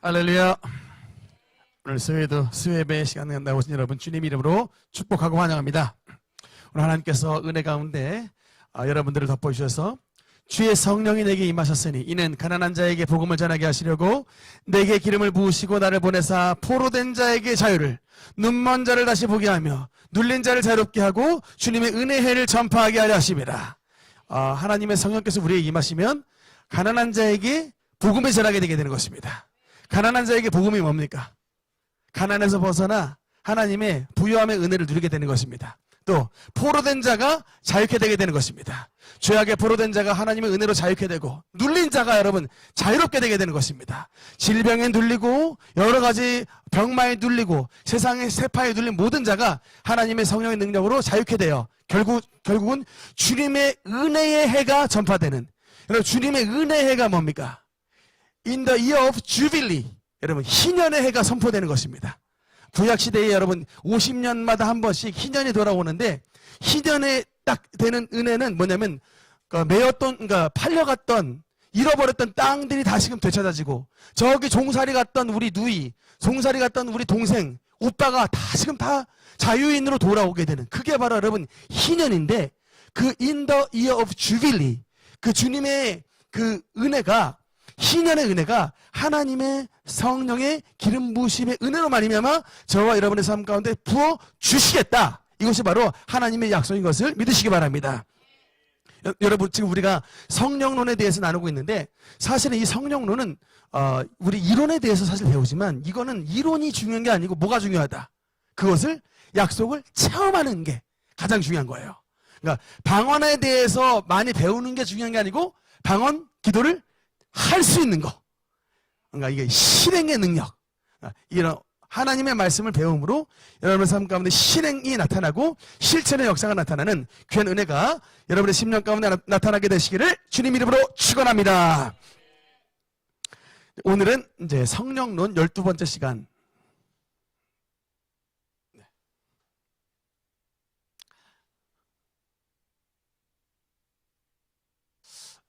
할렐루야. 오늘 수요 예배 시간에 나오신 여러분 주님 이름으로 축복하고 환영합니다. 오늘 하나님께서 은혜 가운데 여러분들을 덮어주셔서 주의 성령이 내게 임하셨으니 이는 가난한 자에게 복음을 전하게 하시려고 내게 기름을 부으시고 나를 보내사 포로된 자에게 자유를, 눈먼 자를 다시 보게 하며 눌린 자를 자유롭게 하고 주님의 은혜의 해를 전파하게 하려 하심이라. 하나님의 성령께서 우리에게 임하시면 가난한 자에게 복음을 전하게 되게 되는 것입니다. 가난한 자에게 복음이 뭡니까? 가난에서 벗어나 하나님의 부요함의 은혜를 누리게 되는 것입니다. 또 포로된 자가 자유케 되게 되는 것입니다. 죄악의 포로된 자가 하나님의 은혜로 자유케 되고, 눌린 자가 여러분 자유롭게 되게 되는 것입니다. 질병에 눌리고 여러 가지 병마에 눌리고 세상의 세파에 눌린 모든 자가 하나님의 성령의 능력으로 자유케 되어 결국은 주님의 은혜의 해가 전파되는, 여러분 주님의 은혜의 해가 뭡니까? In the year of Jubilee, 여러분 희년의 해가 선포되는 것입니다. 구약시대에 여러분 50년마다 한 번씩 희년이 돌아오는데, 희년에 딱 되는 은혜는 뭐냐면 그러니까 팔려갔던, 잃어버렸던 땅들이 다시금 되찾아지고, 저기 종살이 갔던 우리 누이, 종살이 갔던 우리 동생, 오빠가 다시금 다 자유인으로 돌아오게 되는, 그게 바로 여러분 희년인데, 그 in the year of Jubilee, 그 주님의 그 은혜가, 희년의 은혜가 하나님의 성령의 기름 부으심의 은혜로 말미암아 저와 여러분의 삶 가운데 부어 주시겠다. 이것이 바로 하나님의 약속인 것을 믿으시기 바랍니다. 여러분 지금 우리가 성령론에 대해서 나누고 있는데, 사실은 이 성령론은 우리 이론에 대해서 사실 배우지만, 이거는 이론이 중요한 게 아니고 뭐가 중요하다? 그것을, 약속을 체험하는 게 가장 중요한 거예요. 그러니까 방언에 대해서 많이 배우는 게 중요한 게 아니고, 방언 기도를 할 수 있는 거. 그러니까 이게 실행의 능력. 이런 하나님의 말씀을 배움으로 여러분의 삶 가운데 실행이 나타나고 실천의 역사가 나타나는 귀한 은혜가 여러분의 심령 가운데 나타나게 되시기를 주님 이름으로 축원합니다. 오늘은 이제 성령론 12번째 시간.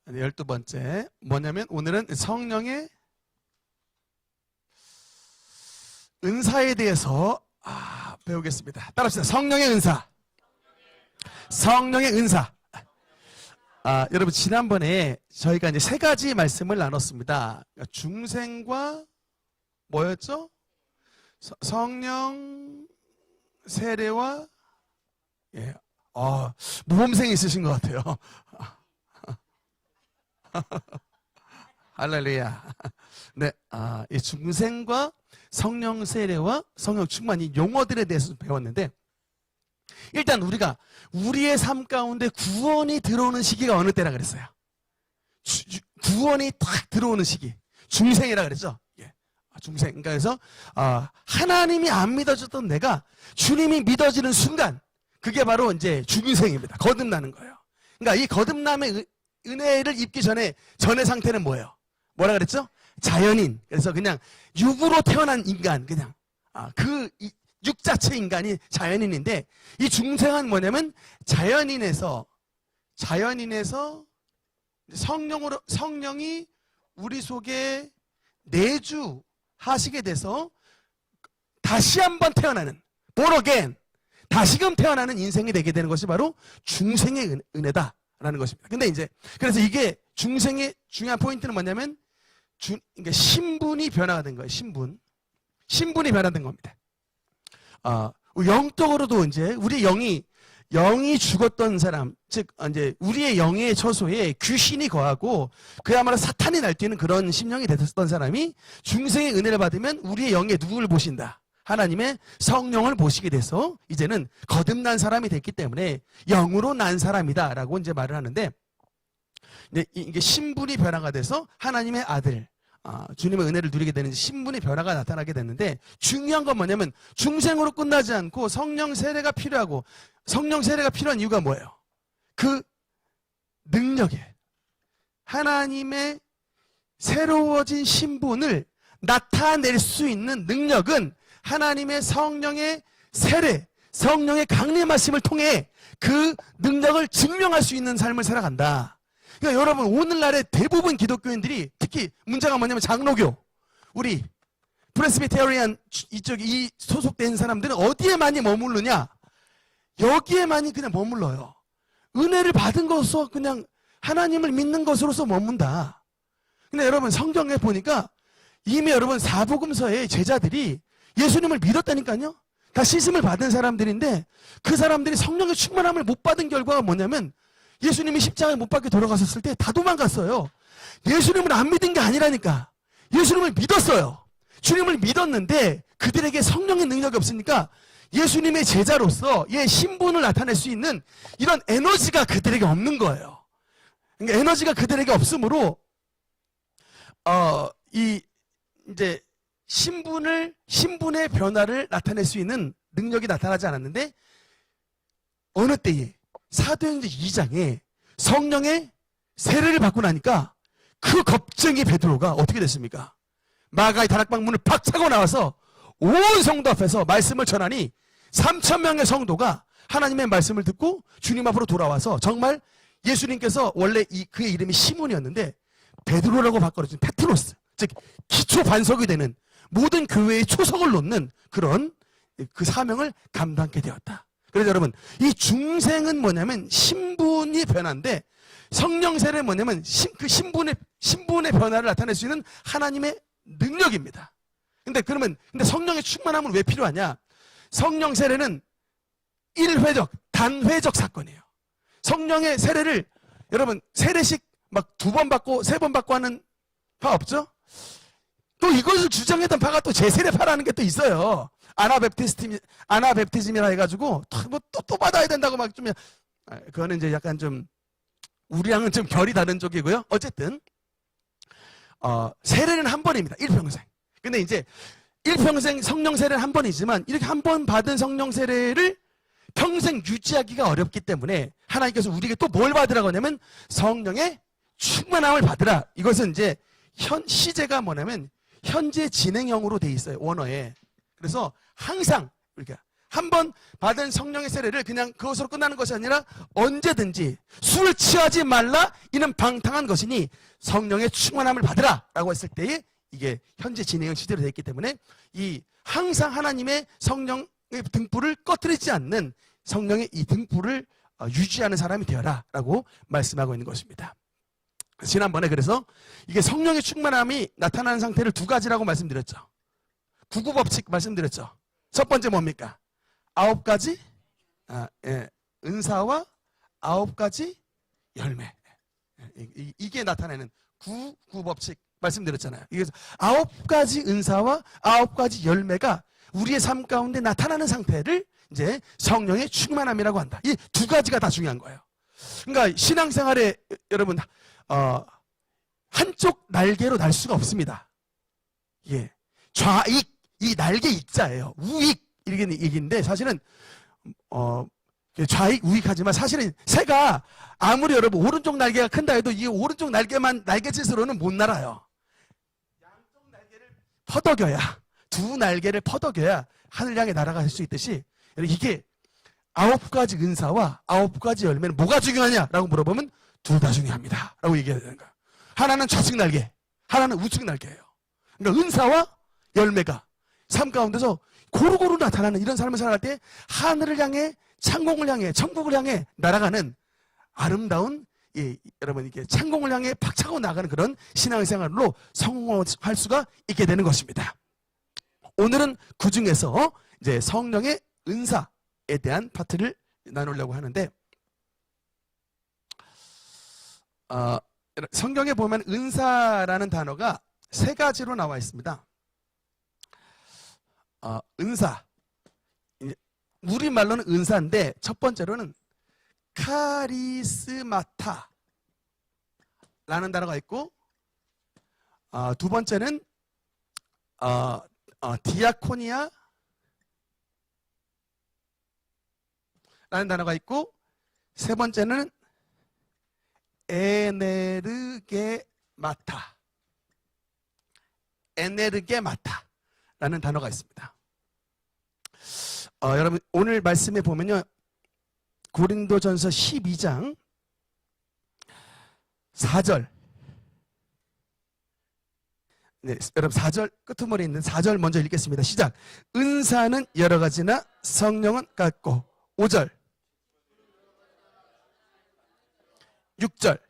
12번째 뭐냐면, 오늘은 성령의 은사에 대해서 배우겠습니다. 따라합시다. 성령의 은사. 성령의 은사. 여러분 지난번에 저희가 이제 세 가지 말씀을 나눴습니다. 중생과 뭐였죠? 성령, 세례와 모범생이 있으신 것 같아요. 할렐루야. 네, 이 중생과 성령 세례와 성령 충만, 이 용어들에 대해서 배웠는데, 일단 우리가 우리의 삶 가운데 구원이 들어오는 시기가 어느 때라 그랬어요? 구원이 딱 들어오는 시기, 중생이라 그랬죠. 중생. 그러니까 그래서 하나님이 안 믿어졌던 내가 주님이 믿어지는 순간, 그게 바로 이제 중생입니다. 거듭나는 거예요. 그러니까 이 거듭남의 은혜를 입기 전에, 전의 상태는 뭐예요? 뭐라 그랬죠? 자연인. 그래서 그냥 육으로 태어난 인간, 그냥 그 육 자체 인간이 자연인인데, 이 중생은 뭐냐면 자연인에서 성령이 우리 속에 내주하시게 돼서 다시 한번 태어나는, born again, 다시금 태어나는 인생이 되게 되는 것이 바로 중생의 은혜다 라는 것입니다. 근데 이제 그래서 이게 중생의 중요한 포인트는 뭐냐면, 그러니까 신분이 변화가 된 거예요. 신분이 변화된 겁니다. 영적으로도 이제 우리 영이 죽었던 사람, 즉 이제 우리의 영의 처소에 귀신이 거하고 그야말로 사탄이 날뛰는 그런 심령이 됐었던 사람이 중생의 은혜를 받으면 우리의 영에 누구를 보신다? 하나님의 성령을 보시게 돼서 이제는 거듭난 사람이 됐기 때문에 영으로 난 사람이다 라고 이제 말을 하는데, 이게 신분이 변화가 돼서 하나님의 아들, 주님의 은혜를 누리게 되는 신분의 변화가 나타나게 됐는데, 중요한 건 뭐냐면 중생으로 끝나지 않고 성령 세례가 필요하고, 성령 세례가 필요한 이유가 뭐예요? 그 능력에 하나님의 새로워진 신분을 나타낼 수 있는 능력은 하나님의 성령의 세례, 성령의 강림하심을 통해 그 능력을 증명할 수 있는 삶을 살아간다. 그러니까 여러분 오늘날의 대부분 기독교인들이, 특히 문제가 뭐냐면 장로교, 우리 프레스비테리안 이 소속된 사람들은 어디에 많이 머무르냐? 여기에 많이 그냥 머물러요. 은혜를 받은 것으로 그냥 하나님을 믿는 것으로서 머문다. 근데 여러분 성경에 보니까 이미 여러분 사복음서의 제자들이 예수님을 믿었다니까요. 다 씻음을 받은 사람들인데 그 사람들이 성령의 충만함을 못 받은 결과가 뭐냐면 예수님이 십자가에 못 박혀 돌아가셨을 때 다 도망갔어요. 예수님을 안 믿은 게 아니라니까. 예수님을 믿었어요. 주님을 믿었는데 그들에게 성령의 능력이 없으니까 예수님의 제자로서 신분을 나타낼 수 있는 이런 에너지가 그들에게 없는 거예요. 그러니까 에너지가 그들에게 없으므로 이제 신분의 변화를 나타낼 수 있는 능력이 나타나지 않았는데 어느 때에 사도행전 2장에 성령의 세례를 받고 나니까 그 겁쟁이 베드로가 어떻게 됐습니까? 마가의 다락방 문을 팍 차고 나와서 온 성도 앞에서 말씀을 전하니 3,000명의 성도가 하나님의 말씀을 듣고 주님 앞으로 돌아와서 정말 예수님께서 원래 그의 이름이 시몬이었는데 베드로라고 바꿔주신 페트로스, 즉 기초 반석이 되는 모든 교회의 초석을 놓는 그런 그 사명을 감당하게 되었다. 그래서 여러분 이 중생은 뭐냐면 신분이 변화인데 성령 세례는 뭐냐면 그 신분의 변화를 나타낼 수 있는 하나님의 능력입니다. 근데 성령의 충만함은 왜 필요하냐? 성령 세례는 단회적 사건이에요. 성령의 세례를 여러분 세례식 막 2번 받고 3번 받고 하는 파 없죠? 또 이것을 주장했던 파가 또 재세례파라는 게 또 있어요. 아나베프티즘이라 해가지고 또 받아야 된다고 막 좀 그거는 이제 약간 좀 우리랑은 좀 결이 다른 쪽이고요. 어쨌든 세례는 한 번입니다. 일평생. 근데 이제 일평생 성령 세례는 한 번이지만 이렇게 한 번 받은 성령 세례를 평생 유지하기가 어렵기 때문에 하나님께서 우리에게 또 뭘 받으라고 하냐면 성령의 충만함을 받으라. 이것은 이제 시제가 뭐냐면 현재 진행형으로 돼 있어요. 원어에. 그래서 항상 우리가 한 번 받은 성령의 세례를 그냥 그것으로 끝나는 것이 아니라 언제든지 술 취하지 말라 이는 방탕한 것이니 성령의 충만함을 받으라 라고 했을 때에 이게 현재 진행형 시제로 되어 있기 때문에 항상 하나님의 성령의 등불을 꺼뜨리지 않는 성령의 이 등불을 유지하는 사람이 되어라 라고 말씀하고 있는 것입니다. 지난번에 그래서 이게 성령의 충만함이 나타나는 상태를 2가지라고 말씀드렸죠. 구구법칙 말씀드렸죠. 첫 번째 뭡니까? 9가지 은사와 9가지 열매. 이게 나타내는 구구법칙 말씀드렸잖아요. 그래서 9가지 은사와 9가지 열매가 우리의 삶 가운데 나타나는 상태를 이제 성령의 충만함이라고 한다. 이 2가지가 다 중요한 거예요. 그러니까 신앙생활에 여러분 한쪽 날개로 날 수가 없습니다. 좌익, 이 날개 익자예요. 우익 이렇게 얘기인데 사실은 좌익 우익하지만 사실은 새가 아무리 여러분 오른쪽 날개가 큰다 해도 이 오른쪽 날개짓으로는 못 날아요. 양쪽 날개를 퍼덕여야 2 날개를 퍼덕여야 하늘 향해 날아갈 수 있듯이 이게 9가지 은사와 9가지 열매는 뭐가 중요하냐라고 물어보면 2 다 중요합니다 라고 얘기해야 되는 거예요. 하나는 좌측 날개, 하나는 우측 날개예요. 그러니까 은사와 열매가 삶 가운데서 고루고루 나타나는 이런 삶을 살아갈 때 하늘을 향해 창공을 향해 천국을 향해 날아가는 아름다운 여러분 이게 창공을 향해 박차고 나가는 그런 신앙생활로 성공할 수가 있게 되는 것입니다. 오늘은 그 중에서 이제 성령의 은사에 대한 파트를 나누려고 하는데 성경에 보면 은사라는 단어가 3가지로 나와 있습니다. 은사, 우리말로는 은사인데 첫 번째로는 카리스마타라는 단어가 있고 2 번째는 디아코니아 라는 단어가 있고 3 번째는 에네르게마타라는 단어가 있습니다. 여러분 오늘 말씀에 보면요 고린도전서 12장 4절 네, 여러분 4절 끄트머리에 있는 4절 먼저 읽겠습니다. 시작. 은사는 여러 가지나 성령은 같고. 5절 6절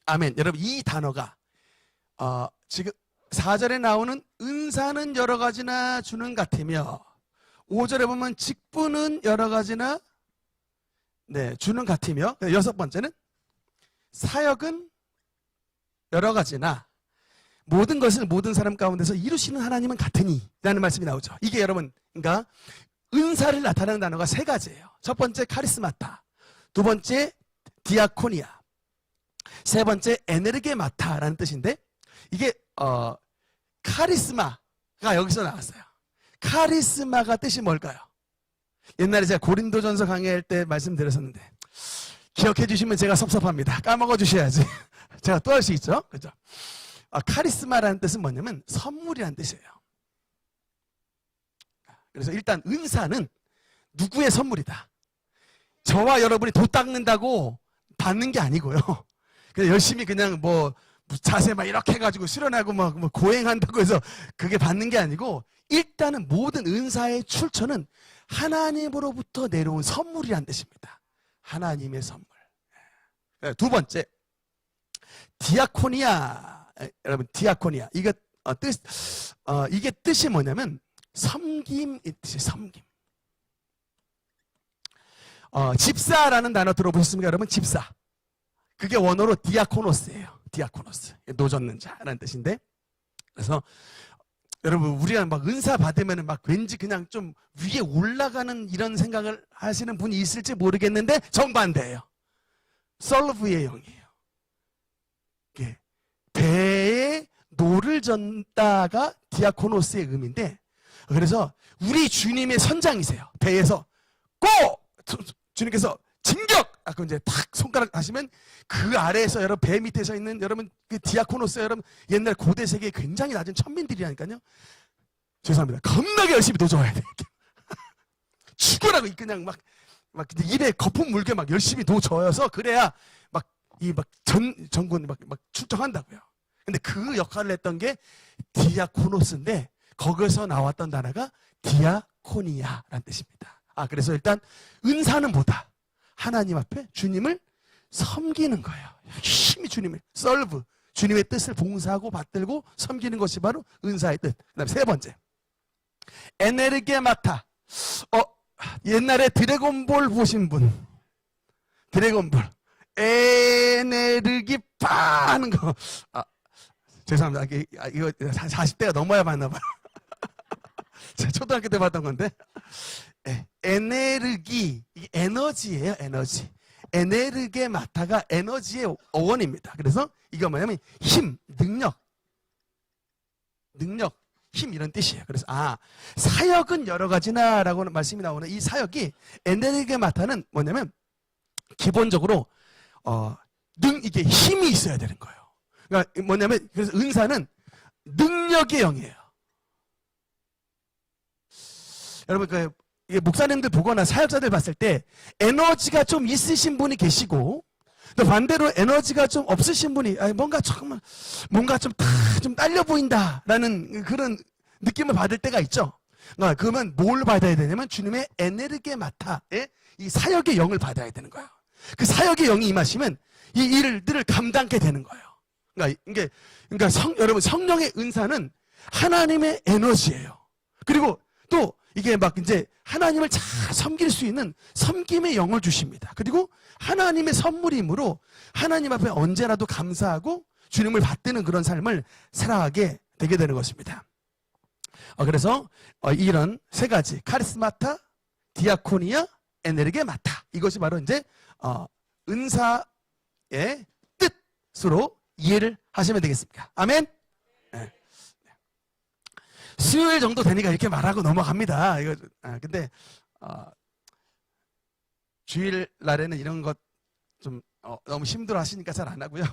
아멘. 여러분 이 단어가 지금 4절에 나오는 은사는 여러 가지나 주는 같으며 5절에 보면 직분은 여러 가지나 주는 같으며 6번째는 사역은 여러 가지나 모든 것을 모든 사람 가운데서 이루시는 하나님은 같으니 라는 말씀이 나오죠. 이게 여러분 그러니까 은사를 나타내는 단어가 3가지예요. 첫 번째 카리스마타, 두 번째 디아코니아, 세 번째 에네르게마타라는 뜻인데 이게 카리스마가 여기서 나왔어요. 카리스마가 뜻이 뭘까요? 옛날에 제가 고린도전서 강의할 때 말씀드렸었는데 기억해 주시면 제가 섭섭합니다. 까먹어 주셔야지. 제가 또 할 수 있죠. 그죠? 카리스마라는 뜻은 뭐냐면 선물이라는 뜻이에요. 그래서 일단 은사는 누구의 선물이다. 저와 여러분이 도 닦는다고 받는 게 아니고요. 그냥 열심히 그냥 뭐 자세 막 이렇게 해가지고 수련하고 막 뭐 고행한다고 해서 그게 받는 게 아니고 일단은 모든 은사의 출처는 하나님으로부터 내려온 선물이란 뜻입니다. 하나님의 선물. 두 번째 디아코니아. 여러분 디아코니아 이게 뜻이 뭐냐면 섬김 이 뜻이 섬김. 집사라는 단어 들어보셨습니까 여러분? 집사. 그게 원어로 디아코노스예요. 디아코노스. 노젓는 자라는 뜻인데 그래서 여러분 우리가 막 은사 받으면 막 왠지 그냥 좀 위에 올라가는 이런 생각을 하시는 분이 있을지 모르겠는데 정반대예요. 솔브의 영이에요. 배에 노를 젓다가 디아코노스의 의미인데 그래서 우리 주님의 선장이세요. 배에서 고! 주님께서 진격! 아까 이제 탁 손가락 하시면 그 아래에서 여러분 배 밑에 서 있는 여러분 그 디아코노스 여러분 옛날 고대 세계에 굉장히 낮은 천민들이라니까요. 죄송합니다. 겁나게 열심히 노져와야 돼. 죽어라고 그냥 막 입에 거품 물게 막 열심히 노져서 그래야 전군 막 출정한다고요. 근데 그 역할을 했던 게 디아코노스인데 거기서 나왔던 단어가 디아코니아라는 뜻입니다. 그래서 일단 은사는 뭐다? 하나님 앞에 주님을 섬기는 거예요. 열심히 주님을 설브 주님의 뜻을 봉사하고 받들고 섬기는 것이 바로 은사의 뜻. 그다음에 세 번째 에네르게마타. 옛날에 드래곤볼 보신 분 드래곤볼 에네르기파 하는 거 죄송합니다. 이거 40대가 넘어야 봤나 봐요. 제가 초등학교 때 봤던 건데 에네르기 이게 에너지예요. 에너지. 에네르게마타가 에너지의 어원입니다. 그래서 이거 뭐냐면 힘, 능력, 힘 이런 뜻이에요. 그래서 사역은 여러 가지나 라고 말씀이 나오는 이 사역이 에네르게마타는 뭐냐면 기본적으로 이게 힘이 있어야 되는 거예요. 그러니까 뭐냐면 그래서 은사는 능력의 영이에요. 여러분 이게 목사님들 보거나 사역자들 봤을 때 에너지가 좀 있으신 분이 계시고 또 반대로 에너지가 좀 없으신 분이 뭔가 좀 딸려 보인다라는 그런 느낌을 받을 때가 있죠. 그러면 뭘 받아야 되냐면 주님의 에네르게마타의 이 사역의 영을 받아야 되는 거예요. 그 사역의 영이 임하시면 이 일들을 감당하게 되는 거예요. 그러니까 여러분 성령의 은사는 하나님의 에너지예요. 그리고 또 이게 막 이제 하나님을 잘 섬길 수 있는 섬김의 영을 주십니다. 그리고 하나님의 선물이므로 하나님 앞에 언제라도 감사하고 주님을 받드는 그런 삶을 살아가게 되게 되는 것입니다. 그래서 이런 세 가지 카리스마타, 디아코니아, 에네르게마타 이것이 바로 이제 은사의 뜻으로 이해를 하시면 되겠습니까? 아멘. 네. 수요일 정도 되니까 이렇게 말하고 넘어갑니다. 근데 주일 날에는 이런 것 좀 너무 힘들어 하시니까 잘 안 하고요.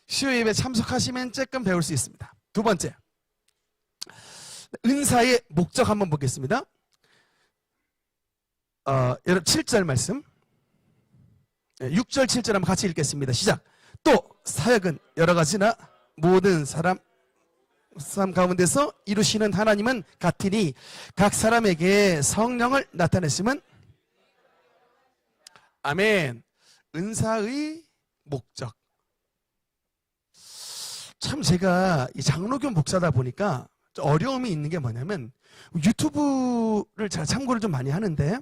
수요일 예배 참석하시면 조금 배울 수 있습니다. 두 번째, 은사의 목적 한번 보겠습니다. 여러분 7절 말씀. 6절 7절 한번 같이 읽겠습니다. 시작. 또 사역은 여러 가지나 모든 사람 가운데서 이루시는 하나님은 같으니 각 사람에게 성령을 나타내시면 아멘. 은사의 목적. 참 제가 이 장로교 목사다 보니까 좀 어려움이 있는 게 뭐냐면 유튜브를 잘 참고를 좀 많이 하는데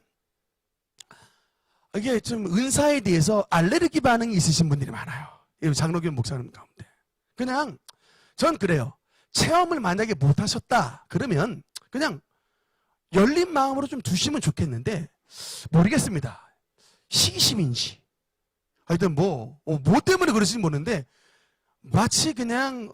이게 좀 은사에 대해서 알레르기 반응이 있으신 분들이 많아요. 이 장로교 목사님 가운데. 그냥 전 그래요. 체험을 만약에 못 하셨다 그러면 그냥 열린 마음으로 좀 두시면 좋겠는데 모르겠습니다. 시기심인지 하여튼 뭐 때문에 그러시는지 모르는데 마치 그냥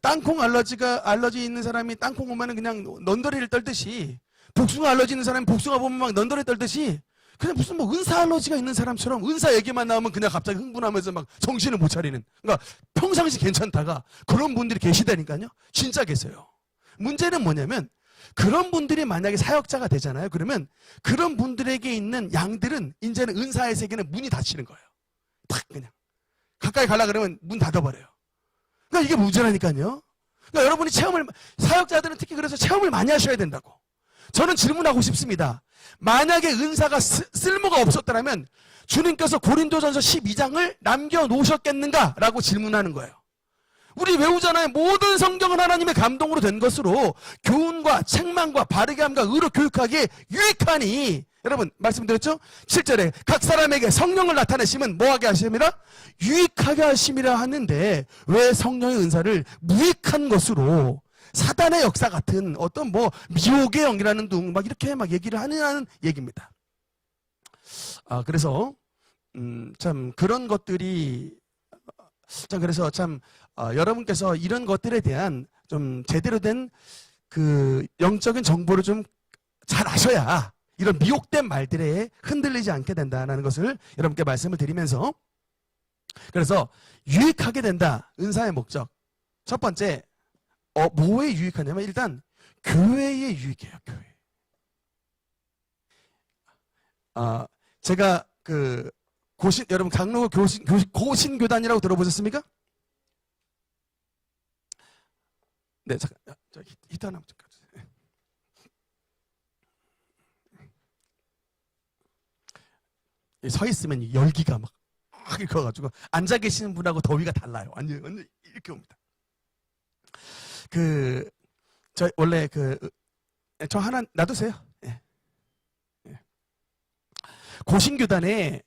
땅콩 알러지 있는 사람이 땅콩 보면은 그냥 넌더리를 떨듯이 복숭아 알러지 있는 사람이 복숭아 보면 막 넌더리 떨듯이 그냥 무슨 뭐 은사 알러지가 있는 사람처럼 은사 얘기만 나오면 그냥 갑자기 흥분하면서 막 정신을 못 차리는, 그러니까 평상시 괜찮다가 그런 분들이 계시다니까요. 진짜 계세요. 문제는 뭐냐면 그런 분들이 만약에 사역자가 되잖아요. 그러면 그런 분들에게 있는 양들은 이제는 은사의 세계는 문이 닫히는 거예요. 탁 그냥 가까이 가려 그러면 문 닫아버려요. 그러니까 이게 문제라니까요. 그러니까 여러분이 사역자들은 특히 그래서 체험을 많이 하셔야 된다고. 저는 질문하고 싶습니다. 만약에 은사가 쓸모가 없었더라면 주님께서 고린도전서 12장을 남겨놓으셨겠는가? 라고 질문하는 거예요. 우리 외우잖아요. 모든 성경은 하나님의 감동으로 된 것으로 교훈과 책망과 바르게 함과 의로 교육하기에 유익하니, 여러분 말씀드렸죠? 7절에 각 사람에게 성령을 나타내시면 뭐하게 하심이라? 유익하게 하심이라 하는데 왜 성령의 은사를 무익한 것으로 사단의 역사 같은 어떤 뭐 미혹의 영이라는 둥 막 이렇게 막 얘기를 하는 얘기입니다. 그래서 참 그런 것들이 그래서 참 여러분께서 이런 것들에 대한 좀 제대로 된 그 영적인 정보를 좀 잘 아셔야 이런 미혹된 말들에 흔들리지 않게 된다는 것을 여러분께 말씀을 드리면서, 그래서 유익하게 된다. 은사의 목적. 첫 번째, 뭐에 유익하냐면 일단 교회에 유익해요. 교회. 제가 여러분 강로 고신교단이라고 들어보셨습니까? 네, 잠깐, 히트 하나 좀 까주세요. 서 있으면 열기가 막 익어가지고 앉아 계시는 분하고 더위가 달라요. 완전 이렇게 옵니다. 저 원래 저 하나 놔두세요. 예. 예. 고신교단에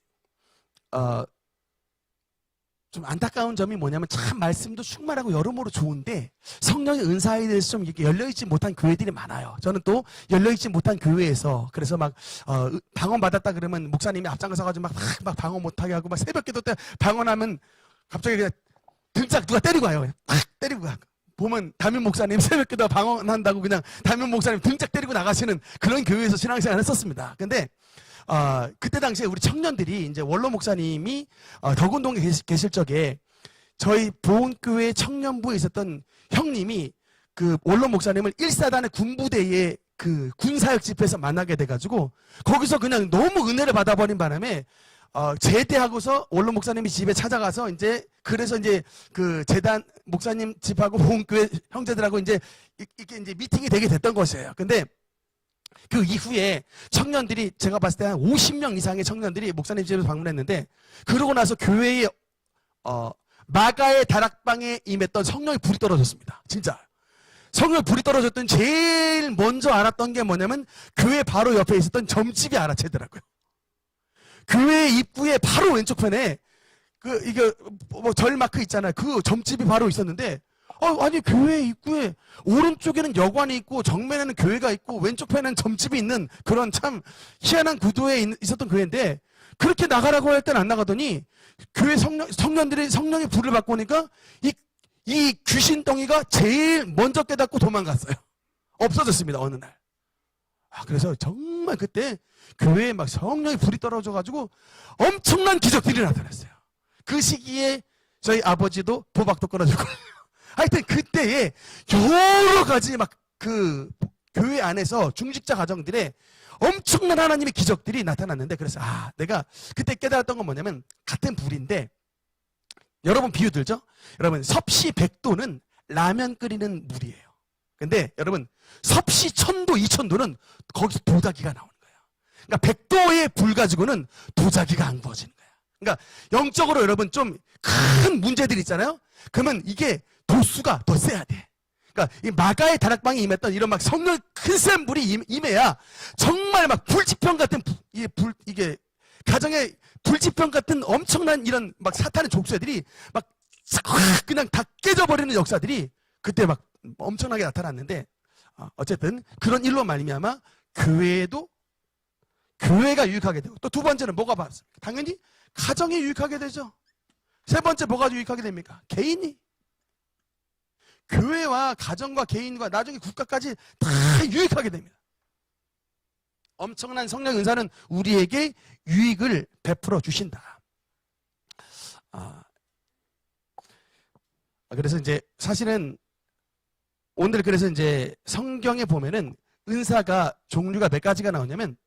좀 안타까운 점이 뭐냐면 참 말씀도 충만하고 여러모로 좋은데 성령의 은사에 대해서 좀 이렇게 열려있지 못한 교회들이 많아요. 저는 또 열려있지 못한 교회에서 그래서 막 방언 받았다 그러면 목사님이 앞장서가지고 막 방언 못하게 하고 막 새벽기도 때 방언하면 갑자기 그냥 등짝 누가 때리고 와요. 그냥 탁 때리고 가. 보면 담임 목사님 새벽기도 방언한다고 그냥 담임 목사님 등짝 때리고 나가시는 그런 교회에서 신앙생활을 했었습니다. 근데 그때 당시에 우리 청년들이 이제 원로 목사님이 덕운동에 계실 적에 저희 보훈교회 청년부에 있었던 형님이 그 원로 목사님을 1사단의 군부대의 그 군사역 집회에서 만나게 돼가지고 거기서 그냥 너무 은혜를 받아버린 바람에 제대하고서 원로 목사님이 집에 찾아가서 그래서 그 재단 목사님 집하고 보훈교회 형제들하고 이렇게 미팅이 되게 됐던 것이에요. 근데 그 이후에 청년들이 제가 봤을 때 한 50명 이상의 청년들이 목사님 집에서 방문했는데 그러고 나서 교회에 마가의 다락방에 임했던 성령의 불이 떨어졌습니다. 진짜. 성령의 불이 떨어졌던 제일 먼저 알았던 게 뭐냐면 교회 바로 옆에 있었던 점집이 알아채더라고요. 교회 입구에 바로 왼쪽 편에 이게 뭐 절 마크 있잖아요. 그 점집이 바로 있었는데 아니 교회 입구에 오른쪽에는 여관이 있고 정면에는 교회가 있고 왼쪽 편에는 점집이 있는 그런 참 희한한 구도에 있었던 교회인데 그렇게 나가라고 할 때는 안 나가더니 교회 청년들이 성령의 불을 받고 오니까 이 귀신덩이가 제일 먼저 깨닫고 도망갔어요. 없어졌습니다. 어느 날. 그래서 정말 그때 교회에 막 성령의 불이 떨어져가지고 엄청난 기적들이 나타났어요. 그 시기에 저희 아버지도 도박도 끊어지고 하여튼 그때에 여러 가지 막 그 교회 안에서 중직자 가정들의 엄청난 하나님의 기적들이 나타났는데, 그래서 내가 그때 깨달았던 건 뭐냐면, 같은 불인데 여러분 비유 들죠? 여러분 섭씨 100도는 라면 끓이는 물이에요. 근데 여러분 섭씨 1000도 2000도는 거기서 도자기가 나오는 거예요. 그러니까 100도의 불 가지고는 도자기가 안 구워지는 거예요. 그러니까 영적으로 여러분 좀 큰 문제들이 있잖아요. 그러면 이게 도수가 더 세야 돼. 그러니까 이 마가의 다락방에 임했던 이런 막 성령 큰 센 불이 임해야 정말 막 불지평 같은 이게 가정의 불지평 같은 엄청난 이런 막 사탄의 족쇄들이 막 그냥 다 깨져버리는 역사들이 그때 막 엄청나게 나타났는데, 어쨌든 그런 일로 말미암아 교회가 유익하게 되고, 또 두 번째는 뭐가 봤습니까? 당연히 가정이 유익하게 되죠. 세 번째 뭐가 유익하게 됩니까? 개인이. 교회와 가정과 개인과 나중에 국가까지 다 유익하게 됩니다. 엄청난 성령 은사는 우리에게 유익을 베풀어 주신다. 그래서 이제 사실은 오늘 그래서 이제 성경에 보면은 은사가 종류가 몇 가지가 나오냐면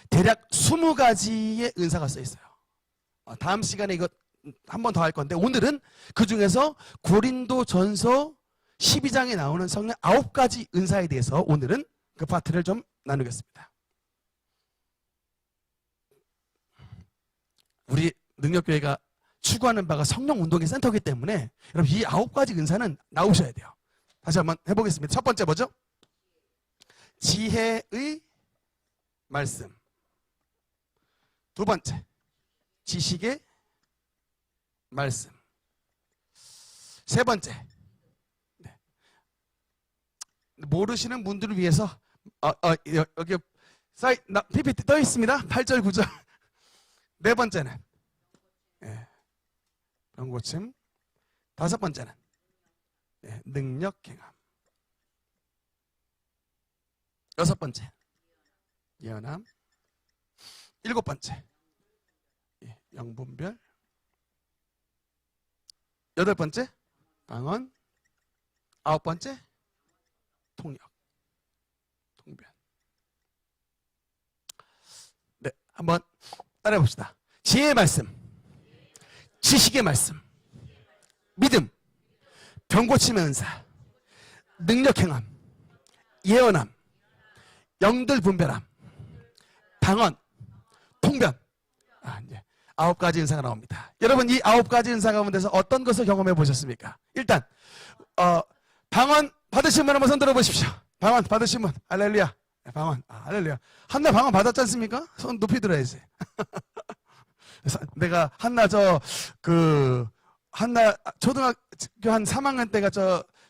대략 20가지의 은사가 써 있어요. 다음 시간에 이거 한 번 더 할 건데, 오늘은 그 중에서 고린도전서 12장에 나오는 성령 9가지 은사에 대해서 오늘은 그 파트를 좀 나누겠습니다. 우리 능력교회가 추구하는 바가 성령 운동의 센터이기 때문에 여러분 이 9가지 은사는 나오셔야 돼요. 다시 한번 해보겠습니다. 첫 번째 뭐죠? 지혜의 말씀. 두 번째, 지식의 말씀. 세 번째, 모르시는 분들을 위해서 여기 PPT 떠 있습니다. 8절 9절. 네 번째는 병고침. 다섯 번째는 능력 행함. 여섯 번째 예언함. 일곱 번째 영분별. 여덟 번째 방언. 아홉 번째 통역, 통변. 네, 한번 따라해 봅시다. 지혜의 말씀, 지식의 말씀, 믿음, 병고침의 은사, 능력 행함, 예언함, 영들 분별함, 방언, 통변. 이제 9가지 은사가 나옵니다. 여러분 이 9가지 은사 가운데서 어떤 것을 경험해 보셨습니까? 일단 방언 받으신 분 한번 손 들어보십시오. 방언 받으신 분. 할렐루야. 방언. 할렐루야. 한나 방언 받았지 않습니까? 손 높이 들어야지. 내가 한나 한나 초등학교 한 3학년 때가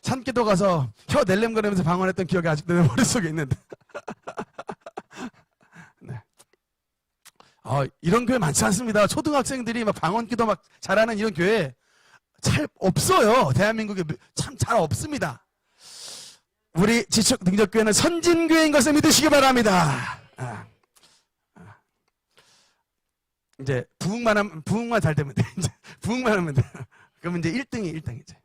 산기도 가서 혀 낼름거리면서 방언했던 기억이 아직도 내 머릿속에 있는데. 네. 이런 교회 많지 않습니다. 초등학생들이 막 방언기도 막 잘하는 이런 교회 잘 없어요. 대한민국에 참 잘 없습니다. 우리 지적 능력교회는 선진교회인 것을 믿으시기 바랍니다. 이제 부흥만 잘 되면 돼. 이제 부흥만 하면 돼. 그러면 이제 1등이지.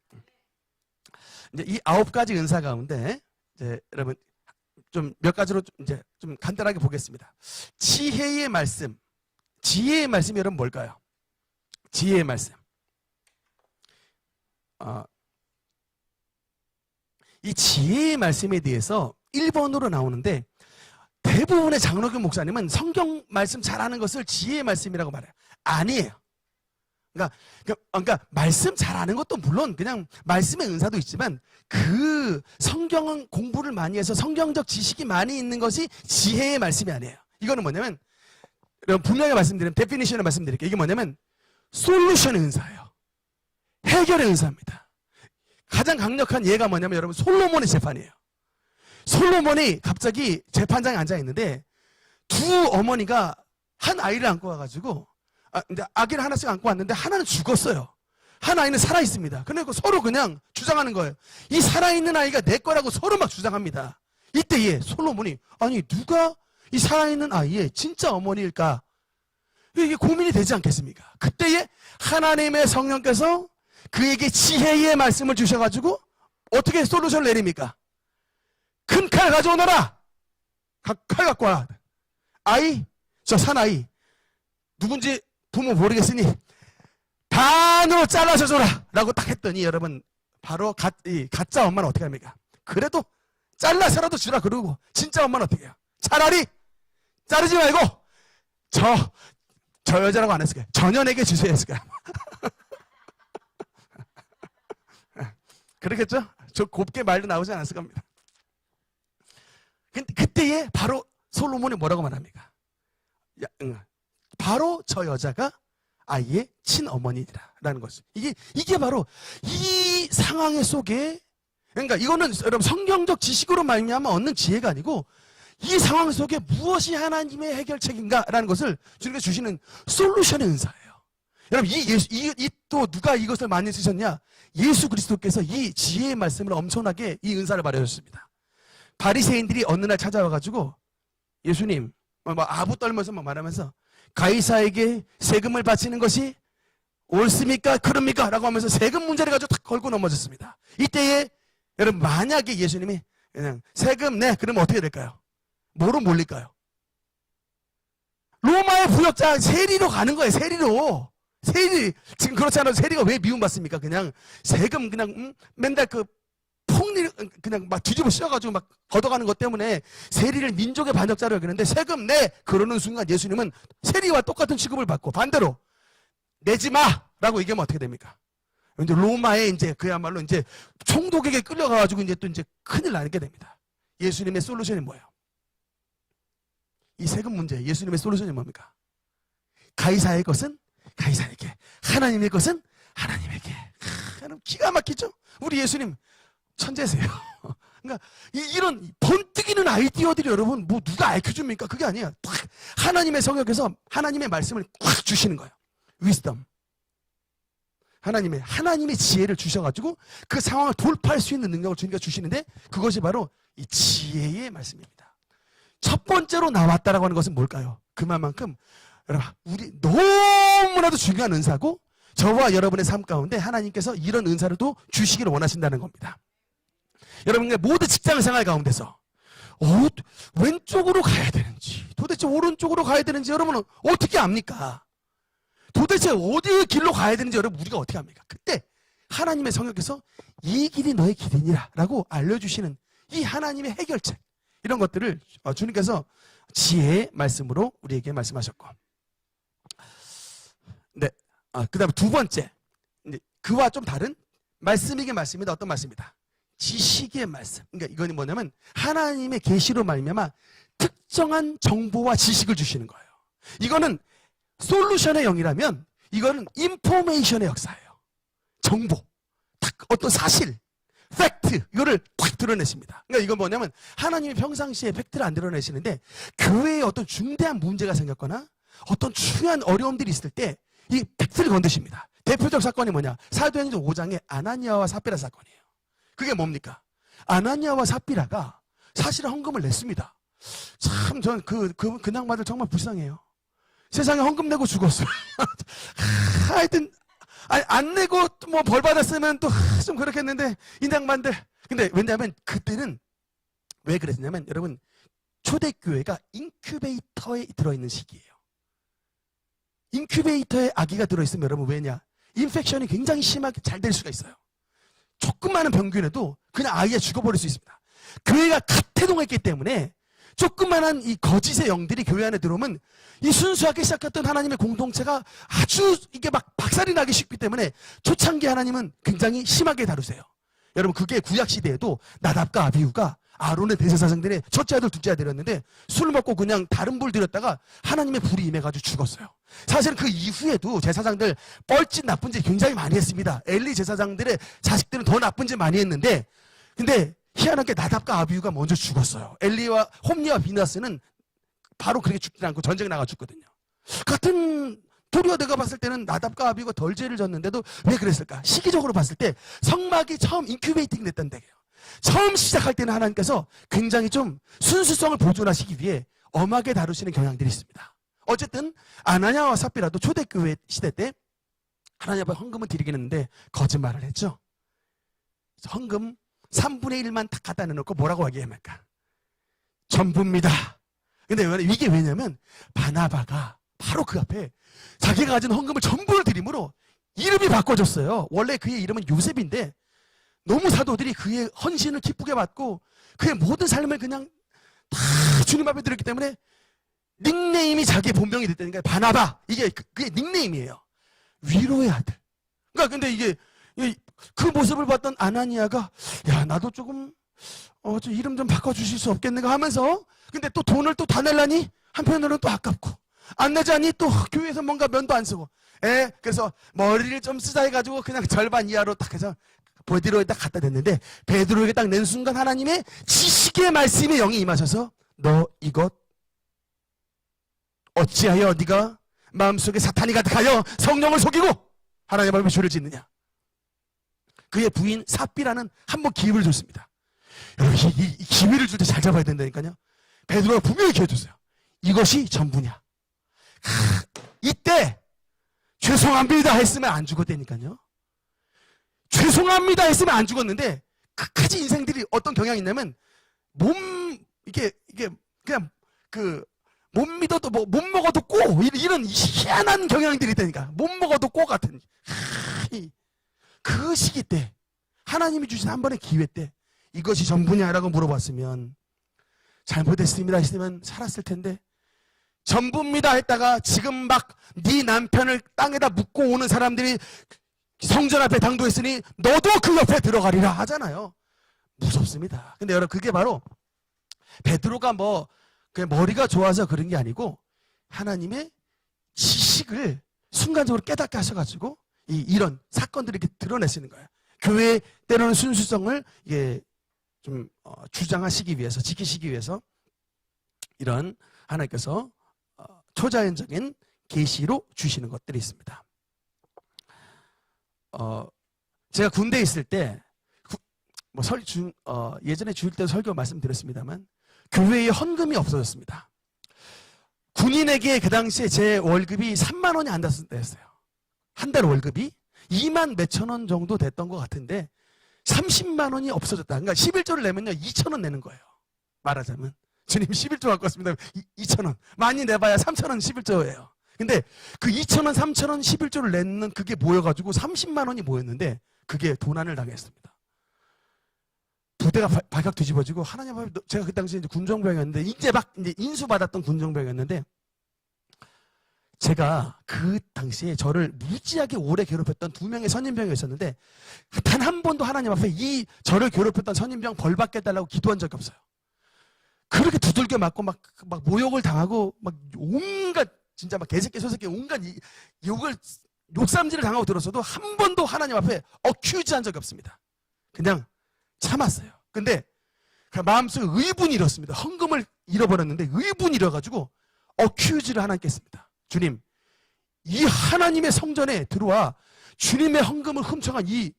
이제 이 9가지 은사 가운데 이제 여러분 좀 몇 가지로 이제 좀 간단하게 보겠습니다. 지혜의 말씀. 지혜의 말씀이 여러분 뭘까요? 지혜의 말씀. 이 지혜의 말씀에 대해서 1번으로 나오는데 대부분의 장로교 목사님은 성경 말씀 잘하는 것을 지혜의 말씀이라고 말해요. 아니에요. 그러니까 말씀 잘하는 것도 물론 그냥 말씀의 은사도 있지만 그 성경은 공부를 많이 해서 성경적 지식이 많이 있는 것이 지혜의 말씀이 아니에요. 이거는 뭐냐면 분명히 말씀드리면 데피니션을 말씀드릴게요. 이게 뭐냐면 솔루션의 은사예요. 해결의 은사입니다. 가장 강력한 예가 뭐냐면 여러분 솔로몬의 재판이에요. 솔로몬이 갑자기 재판장에 앉아 있는데 두 어머니가 한 아이를 안고 와가지고 이제 아기를 하나씩 안고 왔는데 하나는 죽었어요. 한 아이는 살아 있습니다. 그러니까 서로 그냥 주장하는 거예요. 이 살아있는 아이가 내 거라고 서로 막 주장합니다. 이때에 솔로몬이 아니 누가 이 살아있는 아이의 진짜 어머니일까? 이게 고민이 되지 않겠습니까? 그때에 하나님의 성령께서 그에게 지혜의 말씀을 주셔가지고 어떻게 솔루션을 내립니까? 큰 칼 가져오너라. 칼 갖고 와. 아이, 저 사나이 누군지 부모 모르겠으니 반으로 잘라서 줘라 라고 딱 했더니 여러분 바로 가짜 엄마는 어떻게 합니까? 그래도 잘라서라도 주라 그러고 진짜 엄마는 어떻게 해요? 차라리 자르지 말고 저 여자라고 안 했을 거예요. 전현에게 주세요 했을 거예요. 그렇겠죠? 저 곱게 말도 나오지 않았을 겁니다. 근데 그때에 바로 솔로몬이 뭐라고 말합니까? 바로 저 여자가 아이의 친어머니라는 것을. 이게 바로 이 상황의 속에, 그러니까 이거는 여러분 성경적 지식으로 말미암아 얻는 지혜가 아니고 이 상황 속에 무엇이 하나님의 해결책인가라는 것을 주님께서 주시는 솔루션의 은사예요. 여러분 또 누가 이것을 많이 쓰셨냐? 예수 그리스도께서 이 지혜의 말씀을 엄청나게 이 은사를 발휘하셨습니다. 바리새인들이 어느 날 찾아와가지고 예수님 아부 떨면서 말하면서 가이사에게 세금을 바치는 것이 옳습니까? 그럽니까? 라고 하면서 세금 문제를 가지고 탁 걸고 넘어졌습니다. 이때에 여러분 만약에 예수님이 그냥 세금 내 그러면 어떻게 될까요? 뭐로 몰릴까요? 로마의 부역자 세리로 가는 거예요. 세리로. 세리 지금 그렇지 않아도 세리가 왜 미움받습니까? 그냥 세금 그냥 맨날 그 폭리 그냥 막 뒤집어 씌워가지고 막 걷어가는 것 때문에 세리를 민족의 반역자로 여기는데 세금 내 그러는 순간 예수님은 세리와 똑같은 취급을 받고 반대로 내지 마라고 얘기하면 어떻게 됩니까? 이제 로마에 이제 그야말로 이제 총독에게 끌려가가지고 이제 또 이제 큰일 나게 됩니다. 예수님의 솔루션이 뭐예요? 이 세금 문제 예수님의 솔루션이 뭡니까? 가이사의 것은 가이사에게, 하나님의 것은 하나님에게. 여러분 기가 막히죠? 우리 예수님 천재세요. 그러니까 이런 번뜩이는 아이디어들이 여러분 뭐 누가 알려줍니까? 그게 아니에요. 딱 하나님의 성역에서 하나님의 말씀을 꽉 주시는 거예요. 위스덤. 하나님의 지혜를 주셔가지고 그 상황을 돌파할 수 있는 능력을 주님께서 주시는데 그것이 바로 이 지혜의 말씀입니다. 첫 번째로 나왔다라고 하는 것은 뭘까요? 그만큼 여러분 우리 너무나도 중요한 은사고 저와 여러분의 삶 가운데 하나님께서 이런 은사를 또 주시기를 원하신다는 겁니다. 여러분의 모든 직장 생활 가운데서 왼쪽으로 가야 되는지 도대체 오른쪽으로 가야 되는지 여러분은 어떻게 압니까? 도대체 어디의 길로 가야 되는지 여러분 우리가 어떻게 합니까? 그때 하나님의 성령께서 이 길이 너의 길이니라 라고 알려주시는 이 하나님의 해결책 이런 것들을 주님께서 지혜의 말씀으로 우리에게 말씀하셨고 네, 그 다음에 두 번째 그와 좀 다른 말씀이긴 말씀이다. 어떤 말씀이다? 지식의 말씀. 그러니까 이거는 뭐냐면 하나님의 계시로 말미암아 특정한 정보와 지식을 주시는 거예요. 이거는 솔루션의 영이라면 이거는 인포메이션의 역사예요. 정보, 딱 어떤 사실, 팩트 이거를 딱 드러내십니다. 그러니까 이건 뭐냐면 하나님이 평상시에 팩트를 안 드러내시는데 교회에 어떤 중대한 문제가 생겼거나 어떤 중요한 어려움들이 있을 때 이 팩트를 건드십니다. 대표적 사건이 뭐냐? 사도행전 5장의 아나니아와 삽비라 사건이에요. 그게 뭡니까? 아나니아와 삽비라가 사실은 헌금을 냈습니다. 참 저는 그 양반들 정말 불쌍해요. 세상에 헌금 내고 죽었어요. 하여튼 안 내고 뭐 벌 받았으면 또 좀 그렇겠는데 이 양반들. 근데 왜냐하면 그때는 왜 그랬냐면 여러분 초대교회가 인큐베이터에 들어있는 시기예요. 인큐베이터에 아기가 들어있으면 여러분 왜냐? 인펙션이 굉장히 심하게 잘 될 수가 있어요. 조그마한 병균에도 그냥 아이가 죽어버릴 수 있습니다. 교회가 가태동했기 때문에 조그만한 이 거짓의 영들이 교회 안에 들어오면 이 순수하게 시작했던 하나님의 공동체가 아주 이게 막 박살이 나기 쉽기 때문에 초창기 하나님은 굉장히 심하게 다루세요. 여러분 그게 구약시대에도 나답과 아비후가 아론의 대제사장들의 첫째 아들 둘째 아들이었는데 술 먹고 그냥 다른 불 들였다가 하나님의 불이 임해가지고 죽었어요. 사실 그 이후에도 제사장들 뻘짓 나쁜 짓 굉장히 많이 했습니다. 엘리 제사장들의 자식들은 더 나쁜 짓 많이 했는데 근데 희한하게 나답과 아비후가 먼저 죽었어요. 엘리와 홈리와 비나스는 바로 그렇게 죽지 않고 전쟁에 나가 죽거든요. 같은 도리어 내가 봤을 때는 나답과 아비후가 덜 죄를 졌는데도 왜 그랬을까? 시기적으로 봤을 때 성막이 처음 인큐베이팅 됐던 때예요. 처음 시작할 때는 하나님께서 굉장히 좀 순수성을 보존하시기 위해 엄하게 다루시는 경향들이 있습니다. 어쨌든 아나니아와 삽비라도 초대교회 시대 때 하나님 앞에 헌금을 드리긴 했는데 거짓말을 했죠. 헌금 3분의 1만 딱 갖다 내놓고 뭐라고 얘기합니까? 전부입니다. 근데 이게 왜냐면 바나바가 바로 그 앞에 자기가 가진 헌금을 전부를 드림으로 이름이 바꿔졌어요. 원래 그의 이름은 요셉인데 너무 사도들이 그의 헌신을 기쁘게 받고 그의 모든 삶을 그냥 다 주님 앞에 드렸기 때문에 닉네임이 자기의 본명이 됐다니까. 바나바, 이게 그의 닉네임이에요. 위로의 아들. 그러니까 근데 이게 그 모습을 봤던 아나니아가 야, 나도 조금 저 이름 좀 바꿔주실 수 없겠는가 하면서, 근데 또 돈을 또 다 내려니 한편으로는 또 아깝고, 안 내자니 또 교회에서 뭔가 면도 안 쓰고, 그래서 머리를 좀 쓰자 해가지고 그냥 절반 이하로 딱 해서 베드로에 딱 갖다 댔는데, 베드로에게 딱 낸 순간 하나님의 지식의 말씀이 영이 임하셔서 너 이것 어찌하여 네가 마음속에 사탄이 가득하여 성령을 속이고 하나님 앞에 죄를 짓느냐. 그의 부인 삽비라는 한 번 기회를 줬습니다. 여러분, 이 기회를 줄 때 잘 잡아야 된다니까요. 베드로가 분명히 기회 줬어요. 이것이 전부냐. 이때 죄송합니다 했으면 안 죽었다니까요. 죄송합니다 했으면 안 죽었는데 끝까지 인생들이 어떤 경향이 있냐면 이게 그냥 못 믿어도 못 먹어도 꼬, 이런 희한한 경향들이 있다니까. 못 먹어도 꼬 같은 그 시기 때 하나님이 주신 한 번의 기회 때 이것이 전부냐라고 물어봤으면 잘못했습니다 했으면 살았을 텐데, 전부입니다 했다가 지금 막 네 남편을 땅에다 묻고 오는 사람들이 성전 앞에 당도했으니 너도 그 옆에 들어가리라 하잖아요. 무섭습니다. 근데 여러분, 그게 바로 베드로가 그냥 머리가 좋아서 그런 게 아니고 하나님의 지식을 순간적으로 깨닫게 하셔가지고 이런 사건들을 이렇게 드러내시는 거예요. 교회의 때로는 순수성을 좀 주장하시기 위해서, 지키시기 위해서 이런 하나님께서 초자연적인 계시로 주시는 것들이 있습니다. 제가 군대에 있을 때 예전에 주일 때 설교 말씀드렸습니다만 교회에 헌금이 없어졌습니다. 군인에게 그 당시에 제 월급이 3만 원이 안 됐어요. 한 달 월급이 2만 몇천 원 정도 됐던 것 같은데 30만 원이 없어졌다. 그러니까 11조를 내면요 2천 원 내는 거예요. 말하자면 주님 11조 갖고 왔습니다. 2천 원. 많이 내봐야 3천 원 11조예요. 근데 그 2천 원, 3천 원 11조를 내는 그게 모여가지고 30만 원이 모였는데 그게 도난을 당했습니다. 부대가 발칵 뒤집어지고 하나님 앞에, 제가 그 당시에 이제 군정병이었는데 이제 인수받았던 군정병이었는데, 제가 그 당시에 저를 무지하게 오래 괴롭혔던 2명의 선임병이 있었는데 단 한 번도 하나님 앞에 저를 괴롭혔던 선임병 벌 받게 해달라고 기도한 적이 없어요. 그렇게 두들겨 맞고 막 모욕을 당하고 막 온갖 진짜 막 개새끼 소새끼 온갖 욕삼질을 당하고 들었어도 한 번도 하나님 앞에 어큐즈한 적이 없습니다. 그냥 참았어요. 근데 마음속에 의분이 일었습니다. 헌금을 잃어버렸는데 의분이 일어가지고 어큐즈를 하나님께 했습니다. 주님, 이 하나님의 성전에 들어와 주님의 헌금을 훔쳐간 이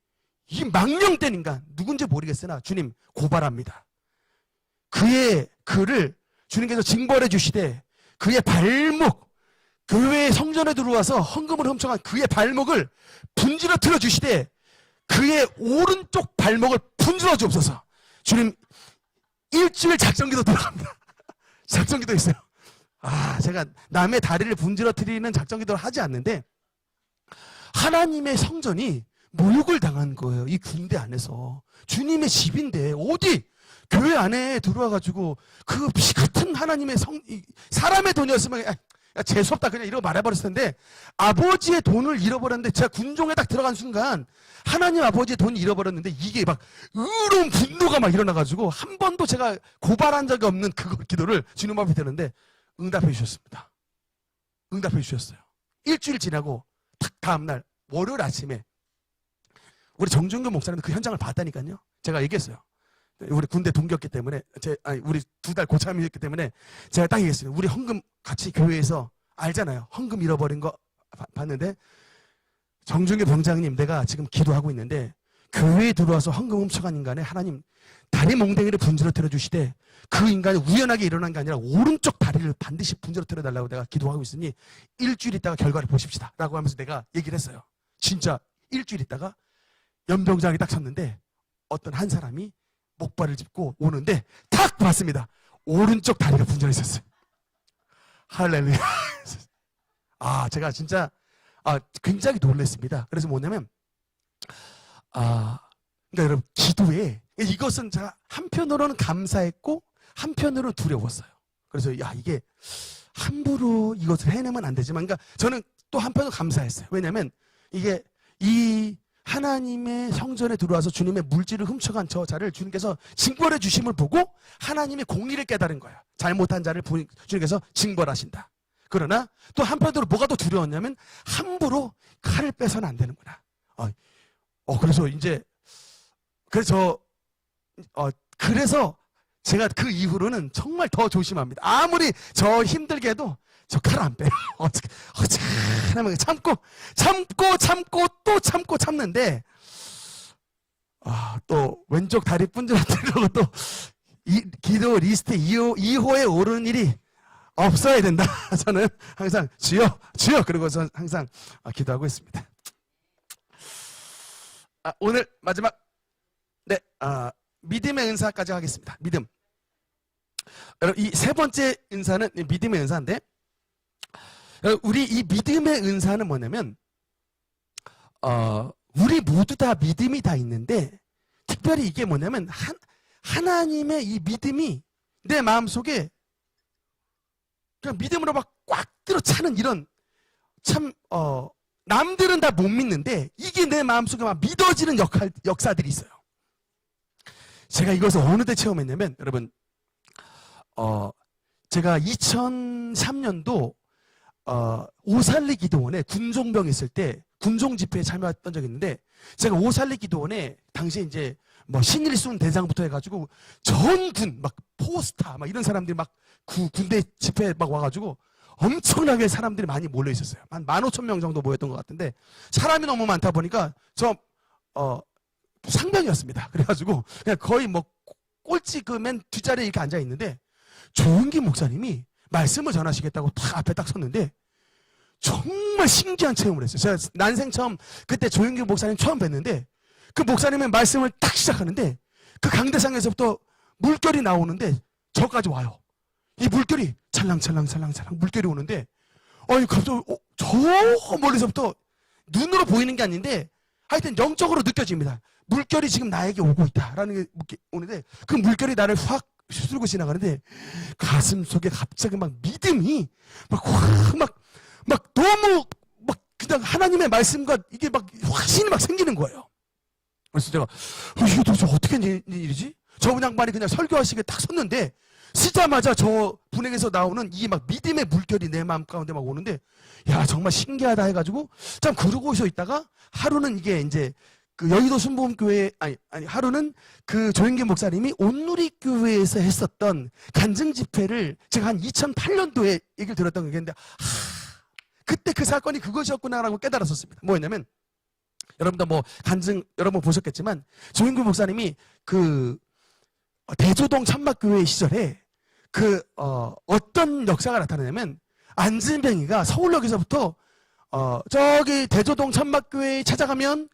망령된 인간 누군지 모르겠으나 주님 고발합니다. 그를 주님께서 징벌해 주시되 그의 발목, 교회의 성전에 들어와서 헌금을 훔쳐간 그의 발목을 분지러뜨려 주시되 그의 오른쪽 발목을 분지러 주옵소서. 주님, 일주일 작정기도 들어갑니다. 작정기도 있어요. 제가 남의 다리를 분지러뜨리는 작정기도를 하지 않는데 하나님의 성전이 모욕을 당한 거예요. 이 군대 안에서. 주님의 집인데 어디 교회 안에 들어와가지고 그 피 같은 하나님의 사람의 돈이었으면 재수없다 그냥 이러고 말해버렸을 텐데, 아버지의 돈을 잃어버렸는데 제가 군종에 딱 들어간 순간 하나님 아버지의 돈을 잃어버렸는데 이게 막 의로운 분노가 막 일어나가지고 한 번도 제가 고발한 적이 없는 그 기도를 주님 앞에 드렸는데 응답해 주셨습니다. 응답해 주셨어요. 일주일 지나고 딱 다음날 월요일 아침에 우리 정준교 목사님도 그 현장을 봤다니까요. 제가 얘기했어요. 우리 군대 동기였기 때문에 우리 2달 고참이었기 때문에 제가 딱 얘기했어요. 우리 헌금 같이 교회에서 알잖아요. 헌금 잃어버린 거 봤는데, 정준교 병장님, 내가 지금 기도하고 있는데 교회에 들어와서 헌금 훔쳐간 인간의 하나님 다리 몽댕이를 분지러뜨려 주시되 그 인간이 우연하게 일어난 게 아니라 오른쪽 다리를 반드시 분지러뜨려 달라고 내가 기도하고 있으니 일주일 있다가 결과를 보십시다 라고 하면서 내가 얘기를 했어요. 진짜 일주일 있다가 연병장이 딱 섰는데 어떤 한 사람이 목발을 짚고 오는데 탁 봤습니다. 오른쪽 다리가 분절했었어요. 할렐루야. 제가 진짜 굉장히 놀랐습니다. 그래서 뭐냐면 그러니까 여러분 기도에 이것은 제가 한편으로는 감사했고 한편으로는 두려웠어요. 그래서 이게 함부로 이것을 해내면 안 되지만, 그러니까 저는 또 한편으로 감사했어요. 왜냐하면 이게 이 하나님의 성전에 들어와서 주님의 물질을 훔쳐간 저 자를 주님께서 징벌해 주심을 보고 하나님의 공의를 깨달은 거예요. 잘못한 자를 주님께서 징벌하신다. 그러나 또 한편으로 뭐가 더 두려웠냐면 함부로 칼을 빼서는 안 되는구나. 그래서 제가 그 이후로는 정말 더 조심합니다. 아무리 저 힘들게 해도 저 칼 안 빼요. 어떻게 참고 또 참는데 또 왼쪽 다리 분질러뜨리고 또 기도 리스트 2호에 오르는 일이 없어야 된다. 저는 항상 주여 그러고서 항상 기도하고 있습니다. 오늘 마지막 믿음의 은사까지 하겠습니다. 믿음. 여러분, 이 세 번째 은사는 믿음의 은사인데, 우리 이 믿음의 은사는 뭐냐면 우리 모두 다 믿음이 다 있는데, 특별히 이게 뭐냐면 하나님의 이 믿음이 내 마음속에 그냥 믿음으로 막 꽉 들어차는 이런 남들은 다 못 믿는데 이게 내 마음속에 막 믿어지는 역사들이 있어요. 제가 이것을 어느 때 체험했냐면, 여러분, 제가 2003년도 오살리 기도원에 군종병 있을 때 군종 집회에 참여했던 적이 있는데, 제가 오살리 기도원에 당시에 이제 뭐 신일순 대장부터 해가지고 전군 막 포스타 막 이런 사람들이 막 군대 집회에 막 와가지고 엄청나게 사람들이 많이 몰려 있었어요. 한 15,000명 정도 모였던 것 같은데, 사람이 너무 많다 보니까 저 상병이었습니다. 그래가지고 그냥 거의 뭐 꼴찌 그 맨 뒷자리에 이렇게 앉아 있는데, 조은기 목사님이 말씀을 전하시겠다고 딱 앞에 딱 섰는데 정말 신기한 체험을 했어요. 제가 난생 처음 그때 조은기 목사님 처음 뵀는데, 그 목사님의 말씀을 딱 시작하는데 그 강대상에서부터 물결이 나오는데 저까지 와요. 이 물결이 찰랑찰랑 물결이 오는데, 갑자기 저 멀리서부터 눈으로 보이는 게 아닌데 하여튼 영적으로 느껴집니다. 물결이 지금 나에게 오고 있다라는 게 오는데, 그 물결이 나를 확 휩쓸고 지나가는데 가슴 속에 갑자기 막 믿음이 막 너무 막 그냥 하나님의 말씀과 이게 막 확신이 막 생기는 거예요. 그래서 제가 이게 도대체 어떻게 된 일이지? 저 양반이 그냥 설교하시게 딱 섰는데 쓰자마자 저 분에게서 나오는 이 막 믿음의 물결이 내 마음 가운데 막 오는데, 정말 신기하다 해가지고 참 그러고서 있다가 하루는 이게 이제 그 여의도 순복음교회 하루는 그 조영기 목사님이 온누리교회에서 했었던 간증 집회를 제가 한 2008년도에 얘기를 들었던 게 있는데, 그때 그 사건이 그것이었구나라고 깨달았었습니다. 뭐였냐면, 여러분도 뭐 간증 여러분 보셨겠지만 조영기 목사님이 그 대조동 참막교회 시절에 어떤 역사가 나타나냐면, 안진뱅이가 서울역에서부터 저기 대조동 참막교회에 찾아가면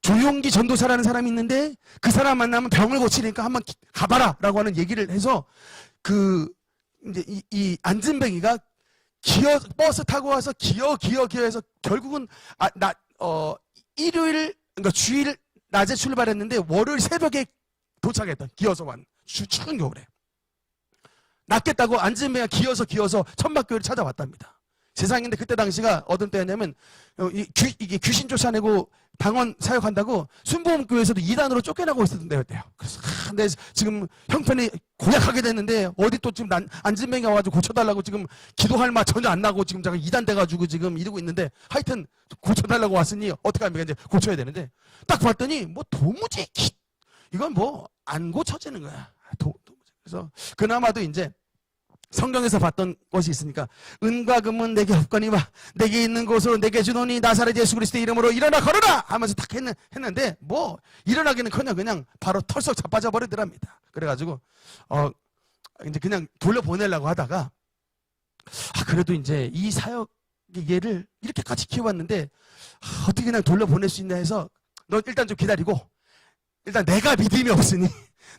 조용기 전도사라는 사람이 있는데 그 사람 만나면 병을 고치니까 한번 가봐라 라고 하는 얘기를 해서, 이제 이 안진뱅이가 버스 타고 와서 기어해서 결국은 일요일, 그러니까 주일 낮에 출발했는데 월요일 새벽에 도착했던, 기어서 추운 겨울에 낫겠다고 안진뱅이가 기어서 천막교회를 찾아왔답니다. 세상인데 그때 당시가 어떤 때였냐면 이게 귀신 쫓아내고 방언 사역한다고 순복음교회에서도 2단으로 쫓겨나고 있었던 때였대요. 그래서 근데 지금 형편이 고약하게 됐는데 어디 또 지금 안진뱅이가 와가지고 고쳐달라고 지금 기도할 맛 전혀 안 나고 지금 제가 2단 돼가지고 지금 이러고 있는데, 하여튼 고쳐달라고 왔으니 어떻게 하면 이제 고쳐야 되는데, 딱 봤더니 뭐 도무지 이건 뭐 안 고쳐지는 거야. 그래서 그나마도 이제 성경에서 봤던 것이 있으니까, 은과 금은 내게 없거니와 내게 있는 곳으로 내게 주노니 나사렛 예수 그리스도의 이름으로 일어나 걸어라 하면서 딱 했는데, 뭐 일어나기는커녕 그냥 바로 털썩 자빠져 버리더랍니다. 그래가지고 이제 그냥 돌려보내려고 하다가, 그래도 이제 이 사역 얘를 이렇게까지 키워왔는데 어떻게 그냥 돌려보낼 수 있나 해서, 너 일단 좀 기다리고 일단 내가 믿음이 없으니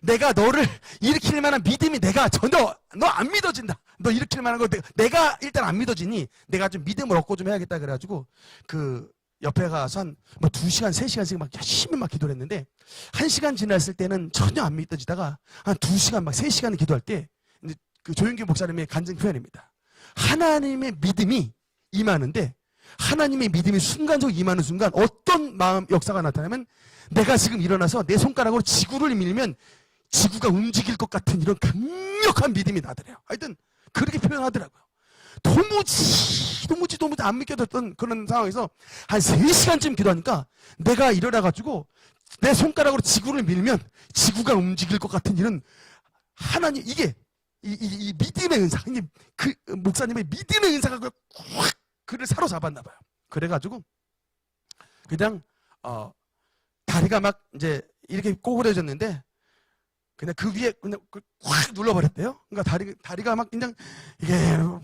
내가 너를 일으킬 만한 믿음이 내가 전혀 너 안 믿어진다. 너 일으킬 만한 거 내가 일단 안 믿어지니 내가 좀 믿음을 얻고 좀 해야겠다 그래가지고 그 옆에 가서 한 뭐 2시간, 3시간씩 막 열심히 막 기도를 했는데 1시간 지났을 때는 전혀 안 믿어지다가 한 2시간 막 3시간 기도할 때 그 조용기 목사님의 간증 표현입니다. 하나님의 믿음이 임하는데 하나님의 믿음이 순간적으로 임하는 순간 어떤 마음 역사가 나타나면 내가 지금 일어나서 내 손가락으로 지구를 밀면 지구가 움직일 것 같은 이런 강력한 믿음이 나더래요. 하여튼 그렇게 표현하더라고요. 도무지 안 믿겨졌던 그런 상황에서 한 3시간쯤 기도하니까 내가 일어나가지고 내 손가락으로 지구를 밀면 지구가 움직일 것 같은 이런 하나님 이게 이 믿음의 은사, 그 목사님의 믿음의 은사가 확 그를 사로잡았나 봐요. 그래가지고 그냥 다리가 막 이제 이렇게 꼬부려졌는데 그냥 그 위에 그냥 확 눌러버렸대요. 그러니까 다리가 막 그냥 이게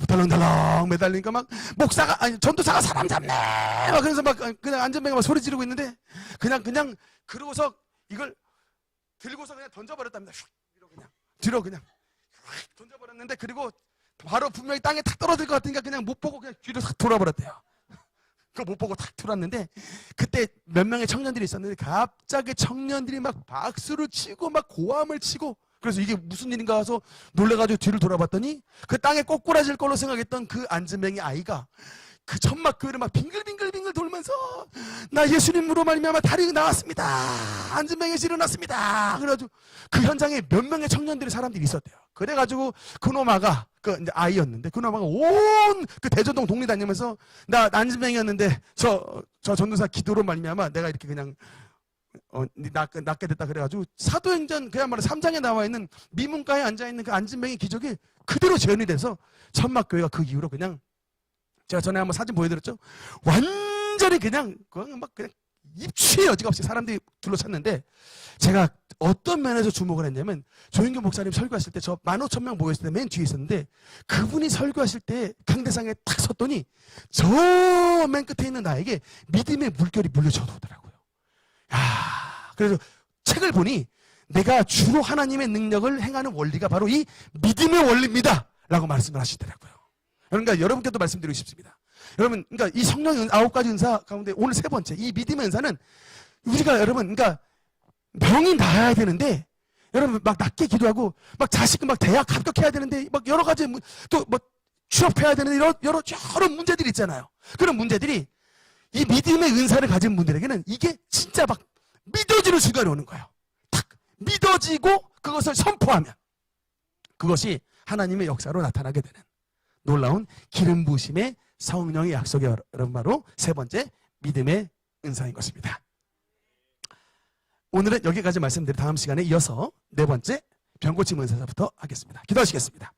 덜렁덜렁 매달리니까 막 목사가 아니 전도사가 사람 잡네. 막 그래서 막 그냥 안전뱅이가 막 소리 지르고 있는데 그냥 그러고서 이걸 들고서 그냥 던져버렸답니다. 뒤로 그냥 던져버렸는데 그리고 바로 분명히 땅에 탁 떨어질 것 같으니까 그냥 못 보고 그냥 뒤로 싹 돌아버렸대요. 그거 못 보고 탁 돌았는데 그때 몇 명의 청년들이 있었는데 갑자기 청년들이 막 박수를 치고 막 고함을 치고 그래서 이게 무슨 일인가 해서 놀래가지고 뒤를 돌아봤더니 그 땅에 꼬꾸라질 걸로 생각했던 그 안즈맹이 아이가 그 천막교회를 막 빙글빙글 돌면서 나 예수님으로 말미암아 다리가 나왔습니다. 안즈맹에서 일어났습니다. 그래가지고 그 현장에 몇 명의 청년들이 사람들이 있었대요. 그래가지고 그놈아가 그 이제 아이였는데 그놈아가 온 그 대전동 동네 다니면서 나 안즈맹이었는데 저 전도사 기도로 말미암아 내가 이렇게 그냥 낫게 됐다 그래가지고 사도행전 그야말로 3장에 나와 있는 미문가에 앉아 있는 그 안즈맹의 기적이 그대로 재현이 돼서 천막교회가 그 이후로 그냥 제가 전에 한번 사진 보여드렸죠. 완전히 그냥 입추의 여지가 없이 사람들이 둘러찼는데 제가 어떤 면에서 주목을 했냐면 조인규 목사님 설교하실 때 저 15,000명 모였을 때 맨 뒤에 있었는데 그분이 설교하실 때 강대상에 탁 섰더니 저 맨 끝에 있는 나에게 믿음의 물결이 물려져 오더라고요. 야, 그래서 책을 보니 내가 주로 하나님의 능력을 행하는 원리가 바로 이 믿음의 원리입니다 라고 말씀을 하시더라고요. 그러니까 여러분께도 말씀드리고 싶습니다. 여러분, 그러니까 이 성령 9가지 은사 가운데 오늘 3번째 이 믿음의 은사는 우리가 여러분, 그러니까 병이 나아야 되는데 여러분 막 낫게 기도하고 막 자식 막 대학 합격해야 되는데 막 여러 가지 또 뭐 취업해야 되는데 여러 문제들이 있잖아요. 그런 문제들이 이 믿음의 은사를 가진 분들에게는 이게 진짜 막 믿어지는 순간이 오는 거예요. 딱 믿어지고 그것을 선포하면 그것이 하나님의 역사로 나타나게 되는 놀라운 기름 부으심의 성령의 약속이 여러분 바로 3번째 믿음의 은사인 것입니다. 오늘은 여기까지 말씀드린 다음 시간에 이어서 4번째 병고침 은사부터 하겠습니다. 기도하시겠습니다.